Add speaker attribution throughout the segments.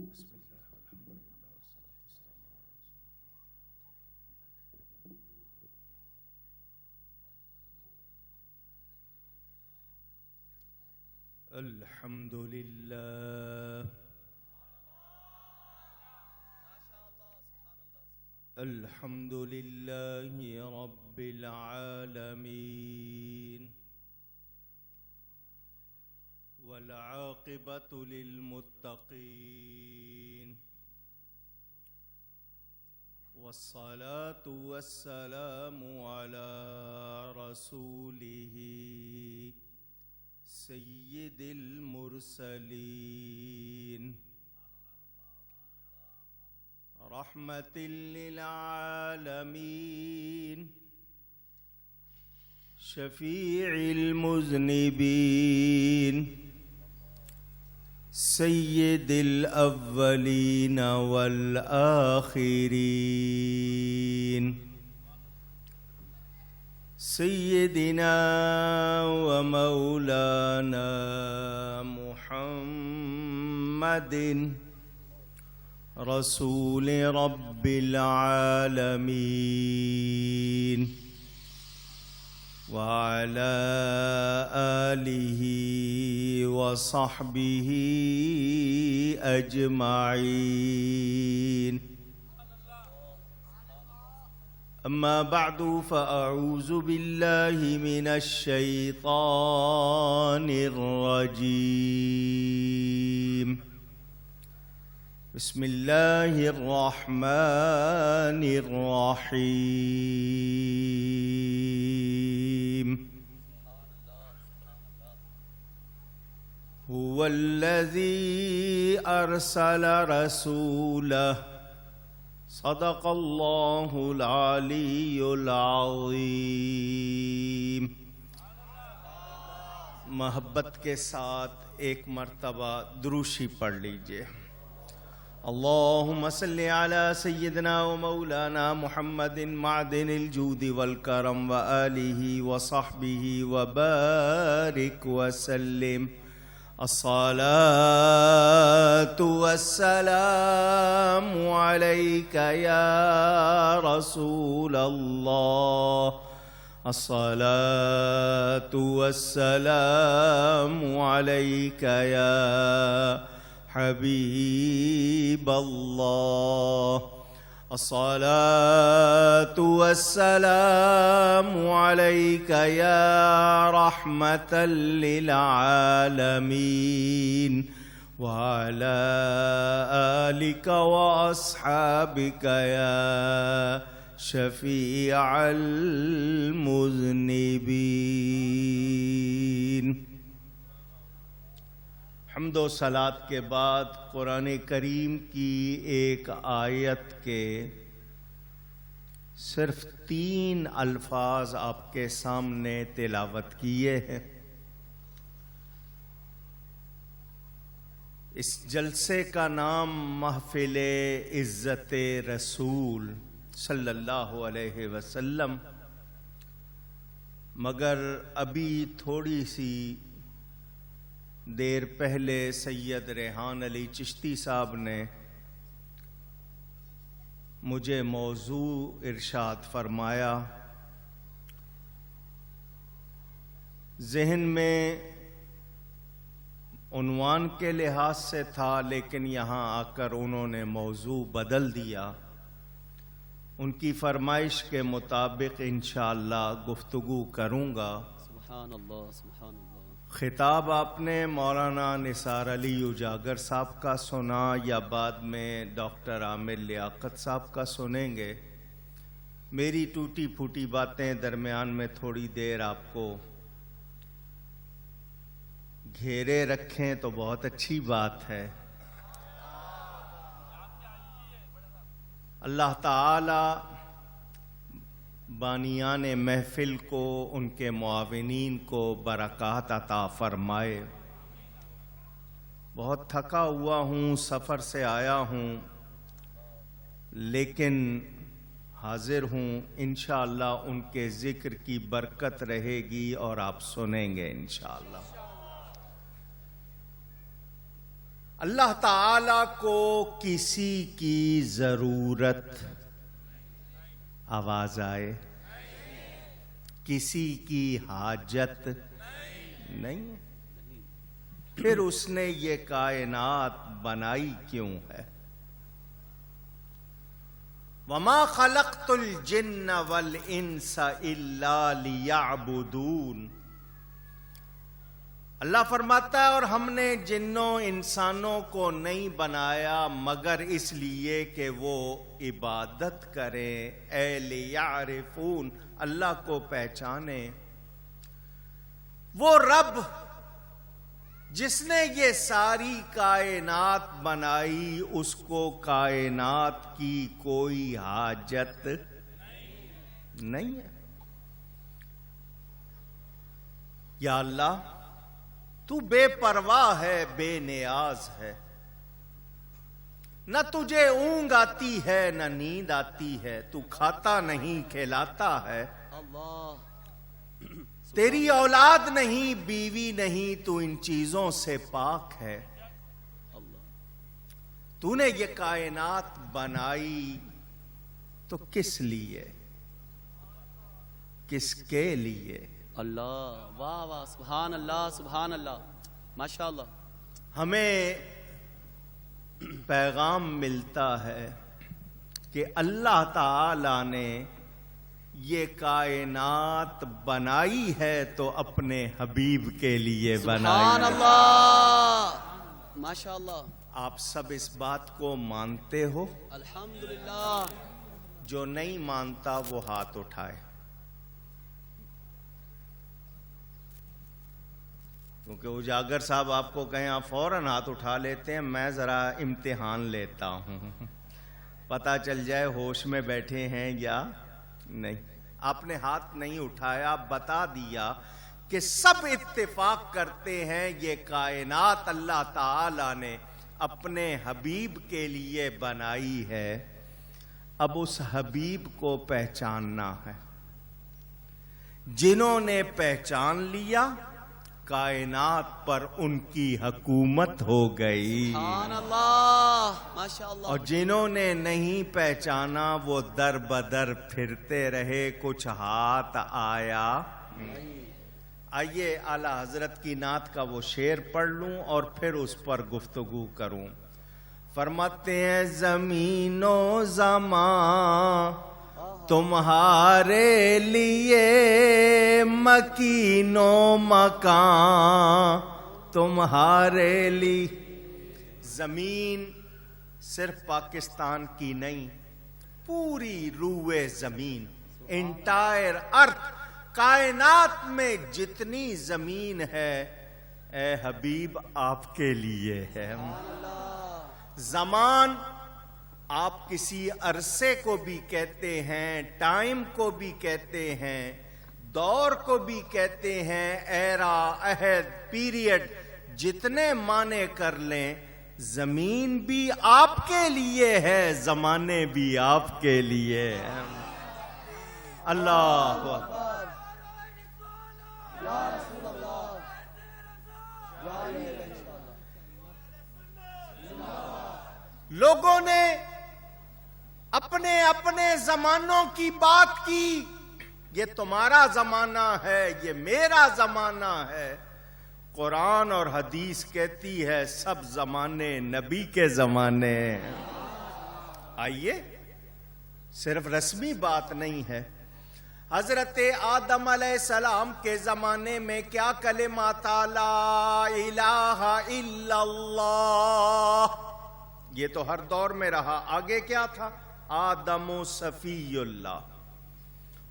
Speaker 1: بسم الله والحمد لله والصلاة والسلام على رسول الله. الحمد لله الحمد لله رب العالمين والعاقبة للمتقين والصلاة والسلام على رسوله سيد المرسلين رحمة للعالمين شفيع المذنبين سيد الأولين والآخرين سيدنا ومولانا محمد رسول رب العالمين وعلى آله وصحبه أجمعين أما بعد فأعوذ بالله من الشيطان الرجيم بسم الله الرحمن الرحيم هو الذي أرسل رسوله صدق الله العلي العظيم. محبت کے ساتھ ایک مرتبہ دروشی پڑھ لیجئے. اللهم صل على سيدنا ومولانا محمد معدن الجود والكرم وآله وصحبه وبارك وسلم. الصلاة والسلام عليك يا رسول الله. الصلاة والسلام عليك يا حبيب الله. الصلاة والسلام عليك يا رحمة للعالمين وعلى آلك وأصحابك يا شفيع المذنبين. حمد و صلات کے بعد قرآن کریم کی ایک آیت کے صرف 3 الفاظ آپ کے سامنے تلاوت کیے ہیں. اس جلسے کا نام محفل عزت رسول صلی اللہ علیہ وسلم، مگر ابھی تھوڑی سی دیر پہلے سید ریحان علی چشتی صاحب نے مجھے موضوع ارشاد فرمایا. ذہن میں عنوان کے لحاظ سے تھا، لیکن یہاں آ کر انہوں نے موضوع بدل دیا. ان کی فرمائش کے مطابق انشاءاللہ گفتگو کروں گا.
Speaker 2: سبحان اللہ سبحان اللہ.
Speaker 1: خطاب آپ نے مولانا نثار علی اجاگر صاحب کا سنا یا بعد میں ڈاکٹر عامر لیاقت صاحب کا سنیں گے. میری ٹوٹی پھوٹی باتیں درمیان میں تھوڑی دیر آپ کو گھیرے رکھیں تو بہت اچھی بات ہے. اللہ تعالی بانیان محفل کو، ان کے معاونین کو برکات عطا فرمائے. بہت تھکا ہوا ہوں، سفر سے آیا ہوں، لیکن حاضر ہوں. انشاءاللہ ان کے ذکر کی برکت رہے گی اور آپ سنیں گے انشاءاللہ. اللہ تعالی کو کسی کی ضرورت آواز آئے، کسی کی حاجت نہیں ہے، پھر اس نے یہ کائنات بنائی کیوں ہے؟ وَمَا خَلَقْتُ الْجِنَّ وَالْإِنسَ إِلَّا لِيَعْبُدُونَ۔ اللہ فرماتا ہے اور ہم نے جنوں انسانوں کو نہیں بنایا مگر اس لیے کہ وہ عبادت کریں، اے لیعرفون، اللہ کو پہچانیں۔ وہ رب جس نے یہ ساری کائنات بنائی، اس کو کائنات کی کوئی حاجت نہیں ہے۔ یا اللہ تو بے پرواہ ہے، بے نیاز ہے، نہ تجھے اونگ آتی ہے نہ نیند آتی ہے، تو کھاتا نہیں کھلاتا ہے،
Speaker 2: اللہ
Speaker 1: تیری اولاد نہیں بیوی نہیں، تو ان چیزوں سے پاک ہے۔ تو نے یہ کائنات بنائی تو کس لیے، کس کے لیے؟
Speaker 2: اللہ، واہ واہ، سبحان اللہ سبحان اللہ، ماشاء اللہ۔
Speaker 1: ہمیں پیغام ملتا ہے کہ اللہ تعالی نے یہ کائنات بنائی ہے تو اپنے حبیب کے لیے بنائی
Speaker 2: سبحان
Speaker 1: ہے۔
Speaker 2: اللہ، ماشاء اللہ۔
Speaker 1: آپ سب اس بات کو مانتے ہو؟
Speaker 2: الحمدللہ۔
Speaker 1: جو نہیں مانتا وہ ہاتھ اٹھائے، کیونکہ اجاگر صاحب آپ کو کہیں آپ فوراً ہاتھ اٹھا لیتے ہیں، میں ذرا امتحان لیتا ہوں، پتہ چل جائے ہوش میں بیٹھے ہیں یا نہیں۔ آپ نے ہاتھ نہیں اٹھایا، بتا دیا کہ سب اتفاق کرتے ہیں یہ کائنات اللہ تعالی نے اپنے حبیب کے لیے بنائی ہے۔ اب اس حبیب کو پہچاننا ہے۔ جنہوں نے پہچان لیا، کائنات پر ان کی حکومت ہو گئی،
Speaker 2: سبحان اللہ، ماشاء اللہ۔
Speaker 1: اور جنہوں نے نہیں پہچانا وہ در بدر پھرتے رہے، کچھ ہاتھ آیا۔ آئیے اعلیٰ حضرت کی نعت کا وہ شعر پڑھ لوں اور پھر اس پر گفتگو کروں۔ فرماتے ہیں زمین و زمان تمہارے لیے، مکین و مکان تمہارے لیے۔ زمین صرف پاکستان کی نہیں، پوری روئے زمین، انٹائر ارتھ، کائنات میں جتنی زمین ہے اے حبیب آپ کے لیے ہے۔ زمان آپ کسی عرصے کو بھی کہتے ہیں، ٹائم کو بھی کہتے ہیں، دور کو بھی کہتے ہیں، ایرا، عہد، پیریڈ، جتنے معنی کر لیں، زمین بھی آپ کے لیے ہے، زمانے بھی آپ کے لیے ہیں۔ اللہ اکبر۔ لوگوں نے اپنے اپنے زمانوں کی بات کی، یہ تمہارا زمانہ ہے، یہ میرا زمانہ ہے۔ قرآن اور حدیث کہتی ہے سب زمانے نبی کے زمانے ہیں۔ آئیے، صرف رسمی بات نہیں ہے۔ حضرت آدم علیہ السلام کے زمانے میں کیا کلمہ تھا؟ لا الہ الا اللہ، یہ تو ہر دور میں رہا۔ آگے کیا تھا؟ آدم و صفی اللہ،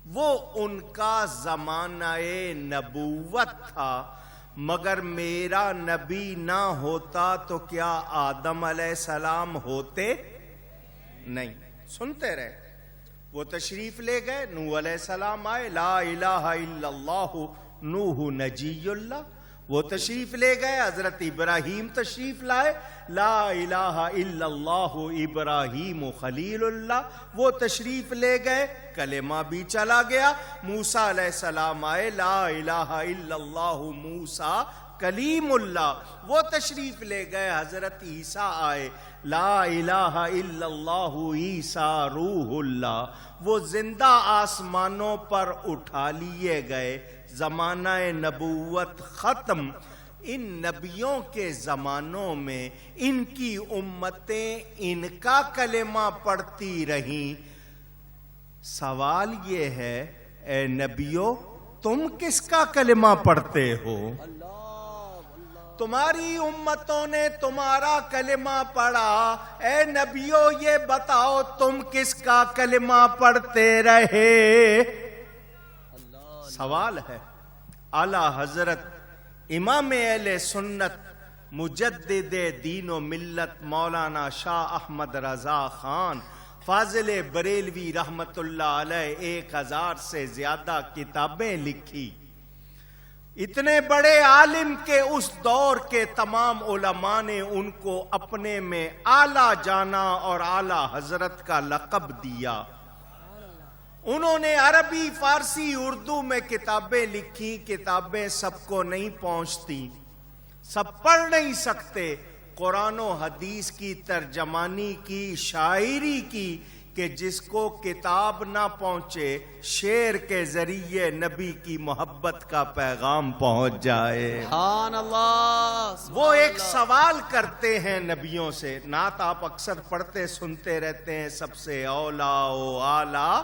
Speaker 1: وہ ان کا زمانہ نبوت تھا، مگر میرا نبی نہ ہوتا تو کیا آدم علیہ السلام ہوتے؟ نہیں۔ سنتے رہے، وہ تشریف لے گئے، نوح علیہ السلام آئے، لا الہ الا اللہ نوح نجی اللہ، وہ تشریف لے گئے، حضرت ابراہیم تشریف لائے، لا الہ الا اللہ ابراہیم خلیل اللہ، وہ تشریف لے گئے، کلمہ بھی چلا گیا۔ موسیٰ علیہ السلام آئے، لا الہ الا اللہ موسیٰ کلیم اللہ، وہ تشریف لے گئے، حضرت عیسیٰ آئے، لا الہ الا اللہ عیسیٰ روح اللہ، وہ زندہ آسمانوں پر اٹھا لیے گئے، زمانہ نبوت ختم۔ ان نبیوں کے زمانوں میں ان کی امتیں ان کا کلمہ پڑھتی رہیں۔ سوال یہ ہے، اے نبیوں تم کس کا کلمہ پڑھتے ہو؟ تمہاری امتوں نے تمہارا کلمہ پڑھا، اے نبیوں یہ بتاؤ تم کس کا کلمہ پڑھتے رہے؟ سوال ہے۔ اعلی حضرت امام اہل سنت مجدد دین و ملت مولانا شاہ احمد رضا خان فاضل بریلوی رحمت اللہ علیہ 1000 سے زیادہ کتابیں لکھی، اتنے بڑے عالم کے اس دور کے تمام علماء نے ان کو اپنے میں اعلیٰ جانا اور اعلیٰ حضرت کا لقب دیا۔ انہوں نے عربی، فارسی، اردو میں کتابیں لکھی، کتابیں سب کو نہیں پہنچتی، سب پڑھ نہیں سکتے، قرآن و حدیث کی ترجمانی کی، شاعری کی، کہ جس کو کتاب نہ پہنچے شعر کے ذریعے نبی کی محبت کا پیغام پہنچ جائے۔
Speaker 2: سبحان اللہ۔
Speaker 1: وہ ایک سوال کرتے ہیں نبیوں سے، نعت آپ اکثر پڑھتے سنتے رہتے ہیں، سب سے اولا و اعلیٰ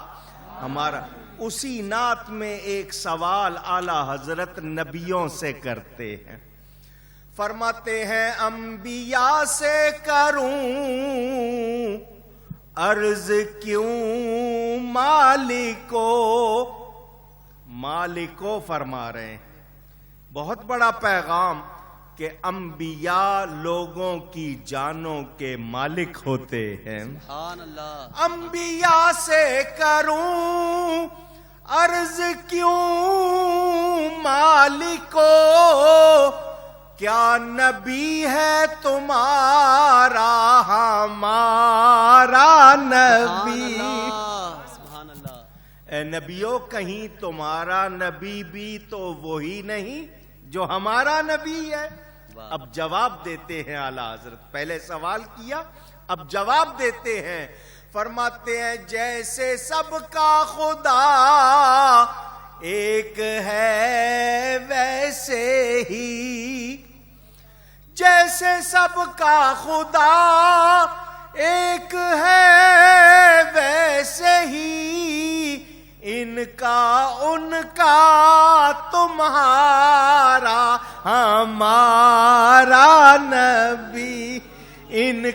Speaker 1: ہمارا، اسی نعت میں ایک سوال اعلیٰ حضرت نبیوں سے کرتے ہیں، فرماتے ہیں انبیاء سے کروں عرض کیوں مالکو، مالکو فرما رہے ہیں، بہت بڑا پیغام کہ انبیاء لوگوں کی جانوں کے مالک ہوتے ہیں۔
Speaker 2: سبحان اللہ۔
Speaker 1: انبیاء سے کروں عرض کیوں مالکو، کیا نبی ہے تمہارا ہمارا نبی؟
Speaker 2: سبحان اللہ۔
Speaker 1: اے نبیوں کہیں تمہارا نبی بھی تو وہی نہیں جو ہمارا نبی ہے؟ اب جواب دیتے ہیں اعلیٰ حضرت، پہلے سوال کیا اب جواب دیتے ہیں، فرماتے ہیں جیسے سب کا خدا ایک ہے ویسے ہی، جیسے سب کا خدا ایک ہے ویسے ہی، ان کا ان کا تمہارا ہمارا نبی، ان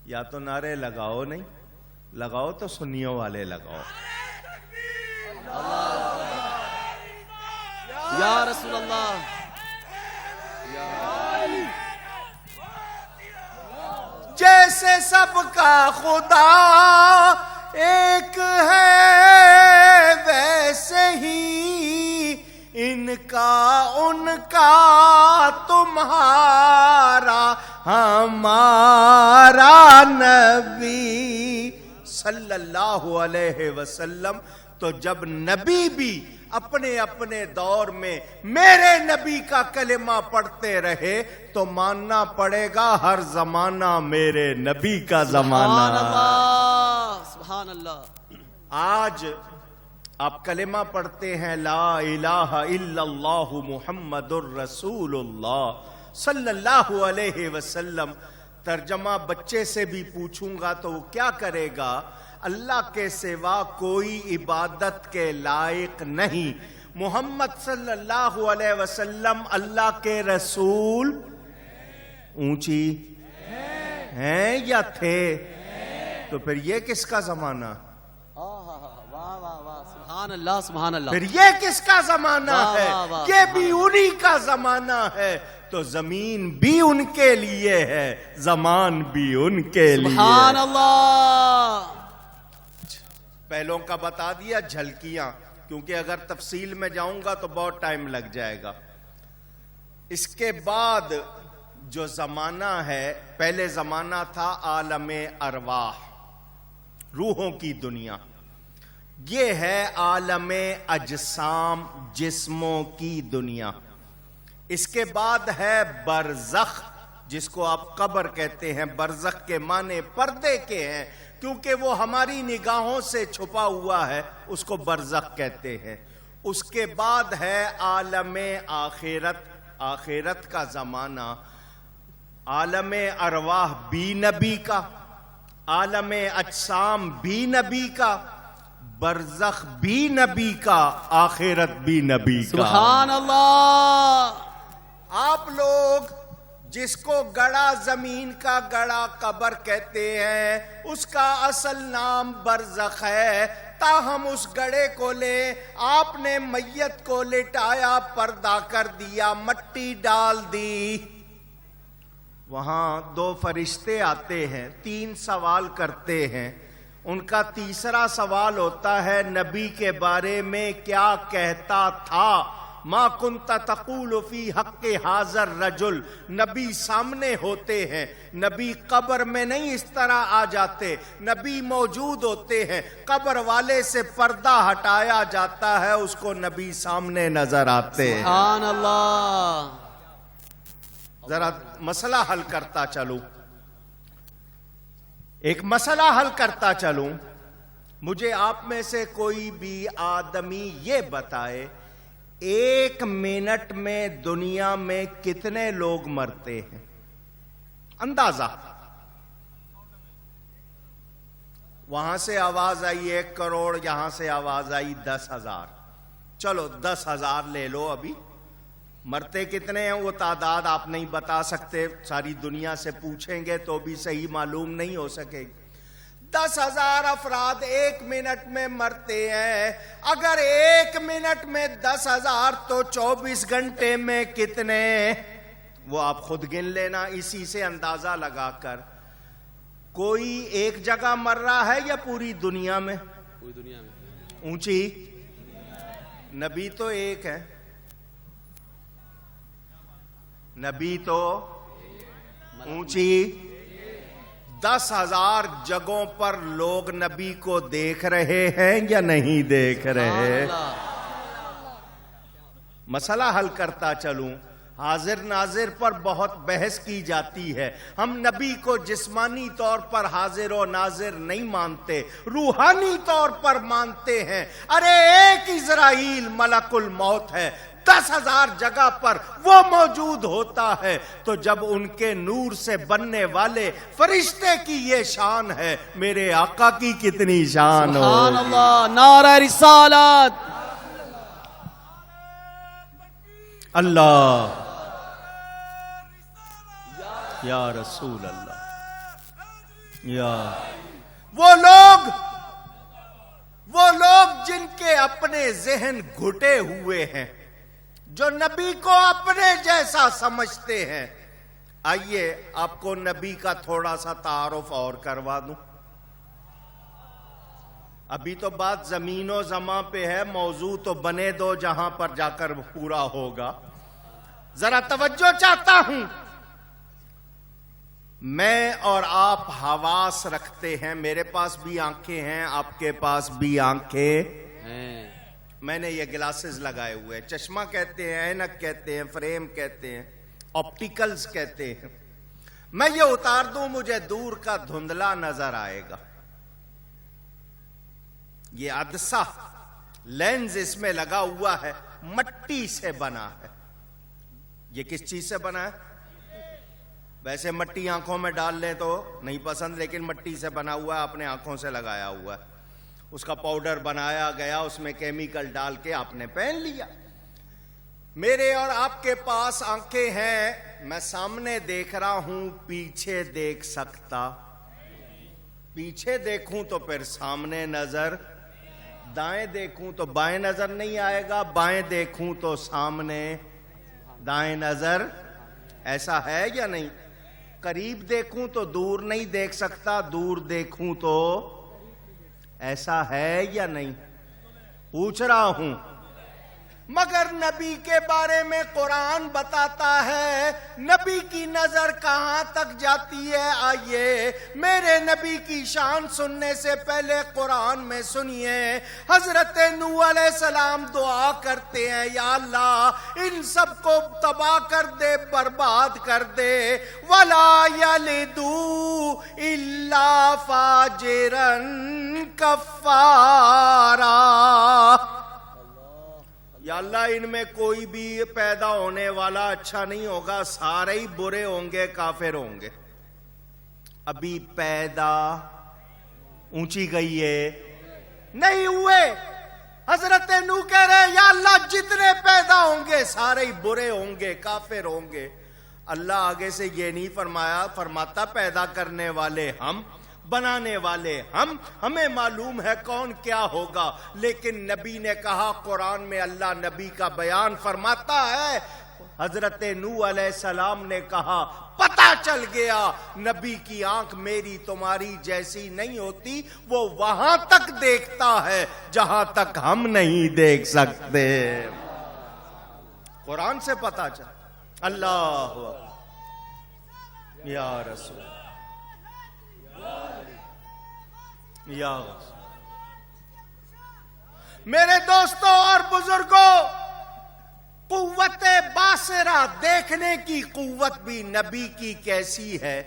Speaker 1: یا تو نعرے لگاؤ، نہیں لگاؤ تو سنیوں والے لگاؤ۔
Speaker 2: یا رسول اللہ۔
Speaker 1: جیسے سب کا خدا ایک ہے ویسے ہی، ان کا ان کا تمہارا ہمارا نبی صلی اللہ علیہ وسلم۔ تو جب نبی بھی اپنے اپنے دور میں میرے نبی کا کلمہ پڑھتے رہے تو ماننا پڑے گا ہر زمانہ میرے نبی کا زمانہ۔
Speaker 2: سبحان اللہ، سبحان اللہ۔
Speaker 1: آج آپ کلمہ پڑھتے ہیں لا الہ الا اللہ محمد الرسول اللہ صلی اللہ علیہ وسلم، ترجمہ بچے سے بھی پوچھوں گا تو وہ کیا کرے گا؟ اللہ کے سوا کوئی عبادت کے لائق نہیں، محمد صلی اللہ علیہ وسلم اللہ کے رسول اونچی ہیں یا تھے؟ تو پھر یہ کس کا زمانہ؟
Speaker 2: واہ واہ واہ، سبحان اللہ، سبحان اللہ۔
Speaker 1: پھر یہ کس کا زمانہ
Speaker 2: واہ
Speaker 1: ہے؟
Speaker 2: واہ واہ،
Speaker 1: یہ بھی انہی کا زمانہ ہے، تو زمین بھی ان کے لیے ہے، زمان بھی ان کے لیے۔
Speaker 2: سبحان اللہ۔
Speaker 1: پہلوں کا بتا دیا، جھلکیاں، کیونکہ اگر تفصیل میں جاؤں گا تو بہت ٹائم لگ جائے گا۔ اس کے بعد جو زمانہ ہے، پہلے زمانہ تھا عالم ارواح، روحوں کی دنیا، یہ ہے عالم اجسام، جسموں کی دنیا. اس کے بعد ہے برزخ، جس کو آپ قبر کہتے ہیں. برزخ کے معنی پردے کے ہیں، کیونکہ وہ ہماری نگاہوں سے چھپا ہوا ہے، اس کو برزخ کہتے ہیں. اس کے بعد ہے عالم آخرت، آخرت کا زمانہ. عالم ارواح بھی نبی کا، عالم اجسام بھی نبی کا، برزخ بھی نبی کا، آخرت بھی نبی کا.
Speaker 2: سبحان اللہ.
Speaker 1: آپ لوگ جس کو گڑا زمین کا گڑا قبر کہتے ہیں، اس کا اصل نام برزخ ہے. تاہم اس گڑے کو لے، آپ نے میت کو لٹایا، پردہ کر دیا، مٹی ڈال دی. وہاں دو فرشتے آتے ہیں، 3 سوال کرتے ہیں. ان کا تیسرا سوال ہوتا ہے نبی کے بارے میں کیا کہتا تھا. ما کنت تقول فی حق حاضر رجل. نبی سامنے ہوتے ہیں، نبی قبر میں نہیں اس طرح آ جاتے، نبی موجود ہوتے ہیں. قبر والے سے پردہ ہٹایا جاتا ہے، اس کو نبی سامنے نظر آتے ہیں.
Speaker 2: سبحان اللہ.
Speaker 1: ذرا مسئلہ حل کرتا چلوں، ایک مسئلہ حل کرتا چلوں. مجھے آپ میں سے کوئی بھی آدمی یہ بتائے 1 منٹ میں دنیا میں کتنے لوگ مرتے ہیں؟ اندازہ. وہاں سے آواز آئی 1 کروڑ، یہاں سے آواز آئی 10,000. چلو 10,000 لے لو. ابھی مرتے کتنے ہیں وہ تعداد آپ نہیں بتا سکتے، ساری دنیا سے پوچھیں گے تو بھی صحیح معلوم نہیں ہو سکے گی. 10,000 افراد 1 منٹ میں مرتے ہیں. اگر 1 منٹ میں 10,000 تو 24 گھنٹے میں کتنے؟ وہ آپ خود گن لینا اسی سے اندازہ لگا کر. کوئی ایک جگہ مر رہا ہے یا پوری دنیا میں؟
Speaker 2: پوری دنیا میں.
Speaker 1: اونچی نبی تو ایک ہے، نبی تو اونچی. 10,000 جگہوں پر لوگ نبی کو دیکھ رہے ہیں یا نہیں دیکھ رہے؟ مسئلہ حل کرتا چلوں. حاضر ناظر پر بہت بحث کی جاتی ہے. ہم نبی کو جسمانی طور پر حاضر و ناظر نہیں مانتے، روحانی طور پر مانتے ہیں. ارے ایک اسرائیل ملک الموت ہے، 10,000 جگہ پر وہ موجود ہوتا ہے. تو جب ان کے نور سے بننے والے فرشتے کی یہ شان ہے، میرے آقا کی کتنی شان ہو.
Speaker 2: سبحان اللہ. نعرہ رسالت.
Speaker 1: اللہ یا رسول اللہ. یا وہ لوگ جن کے اپنے ذہن گھٹے ہوئے ہیں، جو نبی کو اپنے جیسا سمجھتے ہیں. آئیے آپ کو نبی کا تھوڑا سا تعارف اور کروا دوں. ابھی تو بات زمین و زمان پہ ہے، موضوع تو بنے دو جہاں پر جا کر پورا ہوگا. ذرا توجہ چاہتا ہوں. میں اور آپ حواس رکھتے ہیں، میرے پاس بھی آنکھیں ہیں، آپ کے پاس بھی آنکھیں
Speaker 2: ہیں.
Speaker 1: میں نے یہ گلاسز لگائے ہوئے، چشمہ کہتے ہیں، اینک کہتے ہیں، فریم کہتے ہیں، آپٹیکلز کہتے ہیں. میں یہ اتار دوں مجھے دور کا دھندلا نظر آئے گا. یہ عدسہ لینز اس میں لگا ہوا ہے، مٹی سے بنا ہے. یہ کس چیز سے بنا ہے؟ ویسے مٹی آنکھوں میں ڈال لیں تو نہیں پسند، لیکن مٹی سے بنا ہوا ہے، اپنے آنکھوں سے لگایا ہوا ہے. اس کا پاؤڈر بنایا گیا، اس میں کیمیکل ڈال کے آپ نے پہن لیا. میرے اور آپ کے پاس آنکھیں ہیں، میں سامنے دیکھ رہا ہوں، پیچھے دیکھ سکتا. پیچھے دیکھوں تو پھر سامنے نظر، دائیں دیکھوں تو بائیں نظر نہیں آئے گا، بائیں دیکھوں تو سامنے دائیں نظر. ایسا ہے یا نہیں؟ قریب دیکھوں تو دور نہیں دیکھ سکتا، دور دیکھوں تو ایسا ہے یا نہیں؟ پوچھ رہا ہوں. مگر نبی کے بارے میں قرآن بتاتا ہے نبی کی نظر کہاں تک جاتی ہے. آئیے میرے نبی کی شان سننے سے پہلے قرآن میں سنیے حضرت نوح علیہ السلام دعا کرتے ہیں یا اللہ ان سب کو تباہ کر دے, برباد کر دے. وَلَا يَلِدُوا إِلَّا فَاجِرًا كَفَّارًا. یا اللہ ان میں کوئی بھی پیدا ہونے والا اچھا نہیں ہوگا, سارے ہی برے ہوں گے, کافر ہوں گے. ابھی پیدا اونچی گئی ہے نہیں ہوئے. حضرت نوح کہہ رہے یا اللہ جتنے پیدا ہوں گے سارے ہی برے ہوں گے, کافر ہوں گے. اللہ آگے سے یہ نہیں فرماتا پیدا کرنے والے ہم, بنانے والے ہم, ہمیں معلوم ہے کون کیا ہوگا. لیکن نبی نے کہا, قرآن میں اللہ نبی کا بیان فرماتا ہے. حضرت نوح علیہ السلام نے کہا پتہ چل گیا نبی کی آنکھ میری تمہاری جیسی نہیں ہوتی, وہ وہاں تک دیکھتا ہے جہاں تک ہم نہیں دیکھ سکتے. قرآن سے پتہ چل. اللہ یا رسول یا رسول. میرے دوستوں اور بزرگوں, قوت باصرہ دیکھنے کی قوت بھی نبی کی کیسی ہے,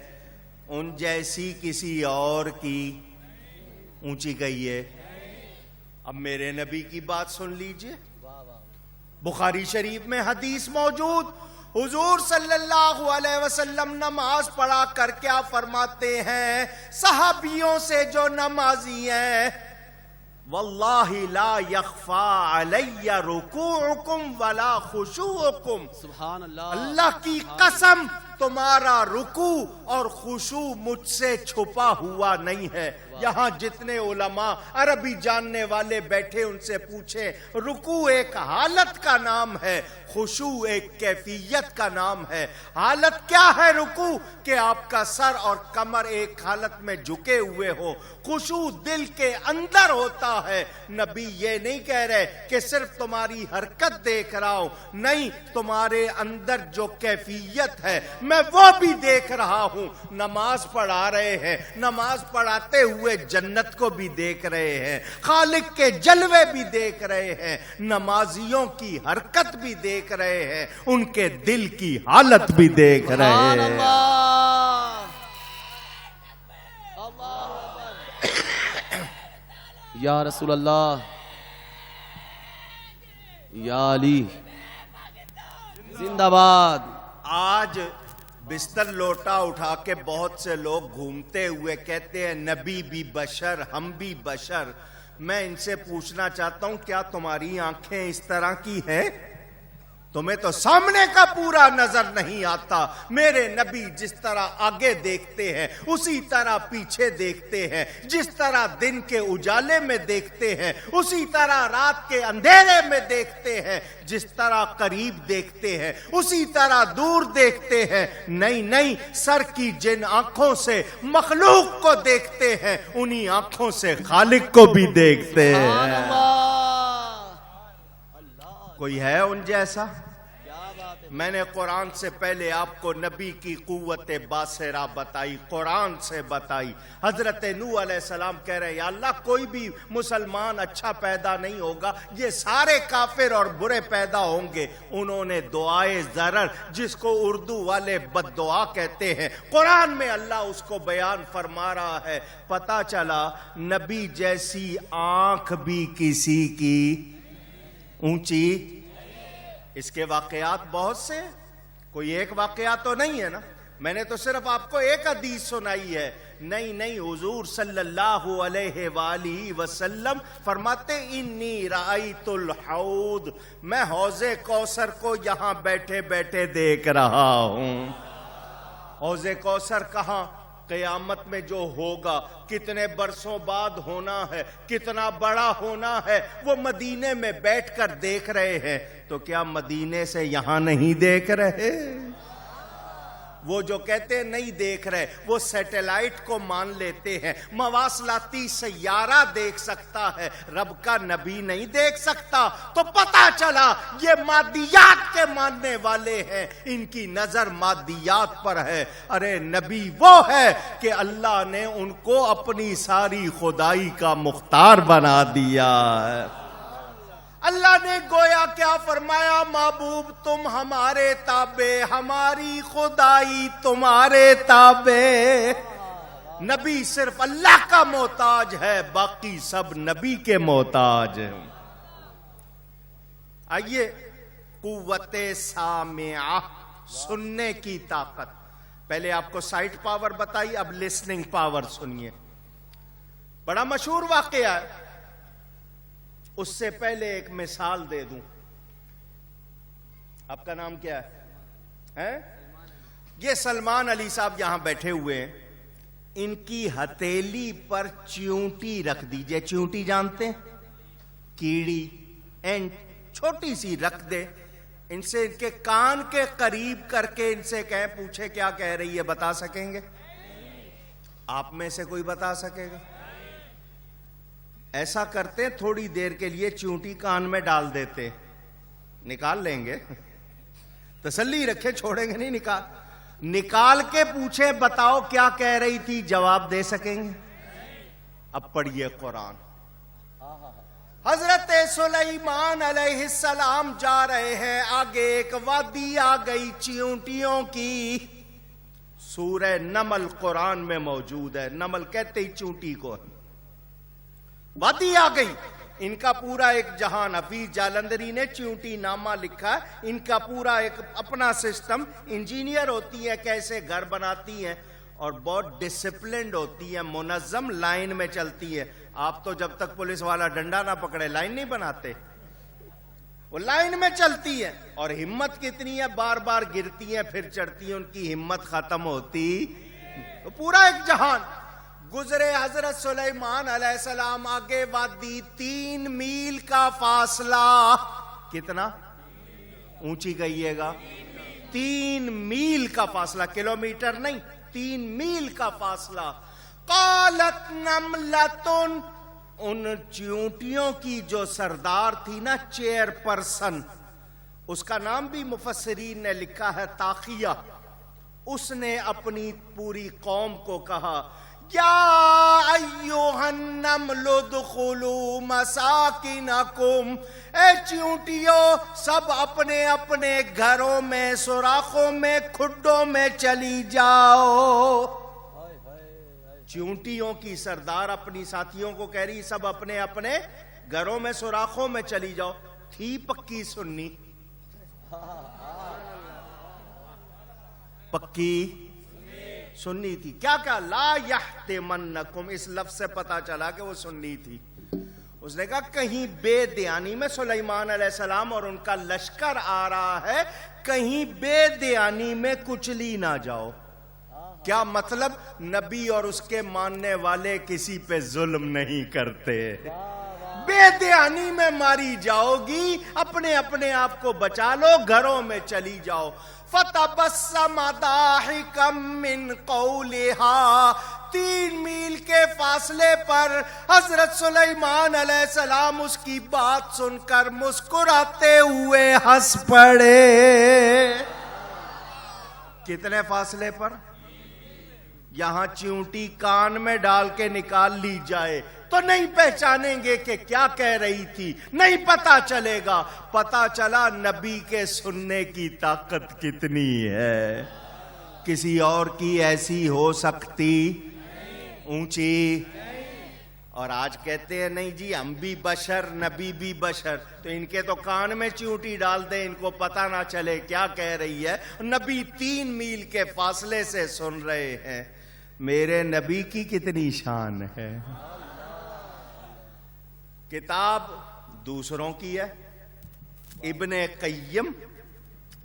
Speaker 1: ان جیسی کسی اور کی اونچی گئی ہے. اب میرے نبی کی بات سن لیجئے. بخاری شریف میں حدیث موجود, حضور صلی اللہ علیہ وسلم نماز پڑھا کر کیا فرماتے ہیں, صحابیوں سے جو نمازی ہیں, واللہ لا یخفا علی رکوعکم ولا خشوعکم.
Speaker 2: سبحان اللہ.
Speaker 1: اللہ کی قسم تمہارا رکوع اور خشوع مجھ سے چھپا ہوا نہیں ہے. یہاں جتنے علماء عربی جاننے والے بیٹھے ان سے پوچھیں, رکوع ایک حالت کا نام ہے, خشوع ایک کیفیت کا نام ہے. حالت کیا ہے رکوع؟ کہ آپ کا سر اور کمر ایک حالت میں جھکے ہوئے ہو. خشوع دل کے اندر ہوتا ہے. نبی یہ نہیں کہہ رہے کہ صرف تمہاری حرکت دیکھ رہا ہوں, نہیں, تمہارے اندر جو کیفیت ہے میں وہ بھی دیکھ رہا ہوں. نماز پڑھا رہے ہیں, نماز پڑھاتے ہوئے جنت کو بھی دیکھ رہے ہیں, خالق کے جلوے بھی دیکھ رہے ہیں, نمازیوں کی حرکت بھی دیکھ رہے ہیں, ان کے دل کی حالت بھی دیکھ رہے ہیں.
Speaker 2: یا رسول اللہ, یا علی, زندہ باد.
Speaker 1: آج بستر لوٹا اٹھا کے بہت سے لوگ گھومتے ہوئے کہتے ہیں نبی بھی بشر, ہم بھی بشر. میں ان سے پوچھنا چاہتا ہوں کیا تمہاری آنکھیں اس طرح کی ہیں؟ تمہیں تو سامنے کا پورا نظر نہیں آتا. میرے نبی جس طرح آگے دیکھتے ہیں اسی طرح پیچھے دیکھتے ہیں, جس طرح دن کے اجالے میں دیکھتے ہیں اسی طرح رات کے اندھیرے میں دیکھتے ہیں, جس طرح قریب دیکھتے ہیں اسی طرح دور دیکھتے ہیں. نہیں, سر کی جن آنکھوں سے مخلوق کو دیکھتے ہیں انہی آنکھوں سے خالق کو بھی دیکھتے ہیں. کوئی ہے ان جیسا؟ میں نے قرآن سے پہلے آپ کو نبی کی قوت باصرہ بتائی, قرآن سے بتائی. حضرت نوح علیہ السلام کہہ رہے یا اللہ کوئی بھی مسلمان اچھا پیدا نہیں ہوگا, یہ سارے کافر اور برے پیدا ہوں گے. انہوں نے دعائے ضرر, جس کو اردو والے بد دعا کہتے ہیں, قرآن میں اللہ اس کو بیان فرما رہا ہے. پتہ چلا نبی جیسی آنکھ بھی کسی کی اونچی. اس کے واقعات بہت سے, کوئی ایک واقعہ تو نہیں ہے نا. میں نے تو صرف آپ کو ایک حدیث سنائی ہے. نہیں, حضور صلی اللہ علیہ وآلہ وسلم فرماتے انی رأیت الحوض, میں حوض کوثر کو یہاں بیٹھے بیٹھے دیکھ رہا ہوں. حوض کوثر کہاں؟ قیامت میں جو ہوگا, کتنے برسوں بعد ہونا ہے, کتنا بڑا ہونا ہے, وہ مدینے میں بیٹھ کر دیکھ رہے ہیں. تو کیا مدینے سے یہاں نہیں دیکھ رہے؟ وہ جو کہتے ہیں نہیں دیکھ رہے، وہ سیٹلائٹ کو مان لیتے ہیں، مواصلاتی سیارہ دیکھ سکتا ہے، رب کا نبی نہیں دیکھ سکتا، تو پتہ چلا یہ مادیات کے ماننے والے ہیں، ان کی نظر مادیات پر ہے۔ ارے نبی وہ ہے کہ اللہ نے ان کو اپنی ساری خدائی کا مختار بنا دیا ہے۔ اللہ نے گویا کیا فرمایا، محبوب تم ہمارے تابع، ہماری خدائی تمہارے تابع۔ نبی صرف اللہ کا محتاج ہے، باقی سب نبی کے محتاج ہیں۔ آئیے، قوت سامعہ، سننے کی طاقت۔ پہلے آپ کو سائٹ پاور بتائی، اب لسننگ پاور سنیے۔ بڑا مشہور واقعہ ہے، اس سے پہلے ایک مثال دے دوں۔ آپ کا نام کیا ہے؟ یہ سلمان علی صاحب یہاں بیٹھے ہوئے ہیں، ان کی ہتھیلی پر چیونٹی رکھ دیجئے۔ چیونٹی جانتے ہیں؟ کیڑی، اینٹ، چھوٹی سی رکھ دے، ان سے ان کے کان کے قریب کر کے ان سے کہیں، پوچھے کیا کہہ رہی ہے، بتا سکیں گے؟ آپ میں سے کوئی بتا سکے گا؟ ایسا کرتے تھوڑی دیر کے لیے چیونٹی کان میں ڈال دیتے، نکال لیں گے، تسلی رکھے، چھوڑیں گے نہیں، نکال کے پوچھے بتاؤ کیا کہہ رہی تھی، جواب دے سکیں گے؟ اب پڑھیے قرآن۔ حضرت سلیمان علیہ السلام جا رہے ہیں، آگے ایک وادی آ گئی چیونٹیوں کی۔ سورہ نمل قرآن میں موجود ہے، نمل کہتے ہی چیونٹی کو۔ وادی آ گئی، ان کا پورا ایک جہان، حفیظ جالندری نے چیونٹی نامہ لکھا ہے، ان کا پورا ایک اپنا سسٹم، انجینئر ہوتی ہے، کیسے گھر بناتی ہیں، اور بہت ڈسپلنڈ ہوتی ہے، منظم لائن میں چلتی ہے۔ آپ تو جب تک پولیس والا ڈنڈا نہ پکڑے لائن نہیں بناتے، وہ لائن میں چلتی ہے، اور ہمت کتنی ہے، بار بار گرتی ہیں پھر چڑھتی ہیں، ان کی ہمت ختم ہوتی۔ پورا ایک جہان گزرے، حضرت سلیمان علیہ السلام، آگے وادی، 3 میل کا فاصلہ۔ کتنا اونچی کہیے گا؟ 3 میل کا فاصلہ، کلومیٹر نہیں، 3 میل کا فاصلہ۔ قالت نملۃ، ان چیونٹیوں کی جو سردار تھی نا، چیئر پرسن، اس کا نام بھی مفسرین نے لکھا ہے طاقیہ، اس نے اپنی پوری قوم کو کہا، یا ایھا النمل ادخلوا مساکنکم، اے چیونٹیوں سب اپنے اپنے گھروں میں، سوراخوں میں، کھڈوں میں چلی جاؤ۔ چیونٹیوں کی سردار اپنی ساتھیوں کو کہہ رہی، سب اپنے اپنے گھروں میں، سوراخوں میں چلی جاؤ۔ تھی پکی سنی، پکی سنی تھی۔ کیا کہا؟ لا یحتمنکم، اس لفظ سے پتا چلا کہ وہ سنی تھی۔ اس نے کہا کہیں بے دیانی میں، سلیمان علیہ السلام اور ان کا لشکر آ رہا ہے، کہیں بے دیانی میں کچلی نہ جاؤ۔ کیا مطلب؟ نبی اور اس کے ماننے والے کسی پہ ظلم نہیں کرتے، بے دیانی میں ماری جاؤ گی، اپنے اپنے آپ کو بچا لو، گھروں میں چلی جاؤ۔ فَتَبَسَّمَ ضَاحِكًا مِّن قَوْلِهَا، 3 میل کے فاصلے پر حضرت سلیمان علیہ السلام اس کی بات سن کر مسکراتے ہوئے ہنس پڑے۔ کتنے فاصلے پر؟ یہاں چیونٹی کان میں ڈال کے نکال لی جائے تو نہیں پہچانیں گے کہ کیا کہہ رہی تھی، نہیں پتا چلے گا۔ پتا چلا نبی کے سننے کی طاقت کتنی ہے، کسی اور کی ایسی ہو سکتی اونچی؟ اور آج کہتے ہیں نہیں جی ہم بھی بشر، نبی بھی بشر، تو ان کے تو کان میں چیونٹی ڈال دیں، ان کو پتا نہ چلے کیا کہہ رہی ہے۔ نبی 3 میل کے فاصلے سے سن رہے ہیں۔ میرے نبی کی کتنی شان ہے۔ کتاب دوسروں کی ہے، ابن قیم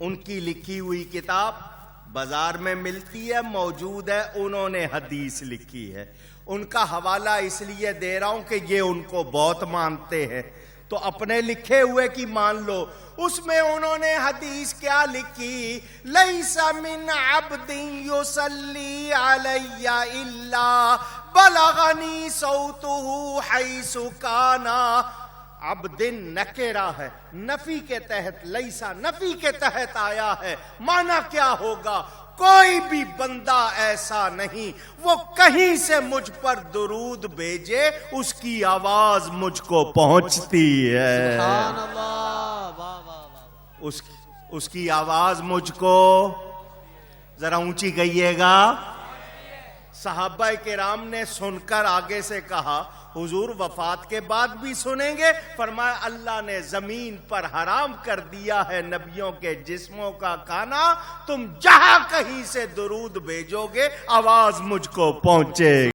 Speaker 1: ان کی لکھی ہوئی کتاب بازار میں ملتی ہے، موجود ہے، انہوں نے حدیث لکھی ہے۔ ان کا حوالہ اس لیے دے رہا ہوں کہ یہ ان کو بہت مانتے ہیں، تو اپنے لکھے ہوئے کی مان لو. اس میں انہوں نے حدیث کیا لکھی؟ لیس من عبد یصلی علی الا بلغنی صوتہ حیث کانا. عبد نکرہ ہے، نفی کے تحت، لیسا نفی کے تحت آیا ہے. معنی کیا ہوگا؟ کوئی بھی بندہ ایسا نہیں وہ کہیں سے مجھ پر درود بھیجے اس کی آواز مجھ کو پہنچتی ہے.
Speaker 2: سبحان اللہ، واہ واہ واہ.
Speaker 1: اس کی آواز مجھ کو ذرا اونچی کہیے گا. صحابہ کرام نے سن کر آگے سے کہا حضور وفات کے بعد بھی سنیں گے؟ فرمایا اللہ نے زمین پر حرام کر دیا ہے نبیوں کے جسموں کا کھانا، تم جہاں کہیں سے درود بھیجو گے آواز مجھ کو پہنچے.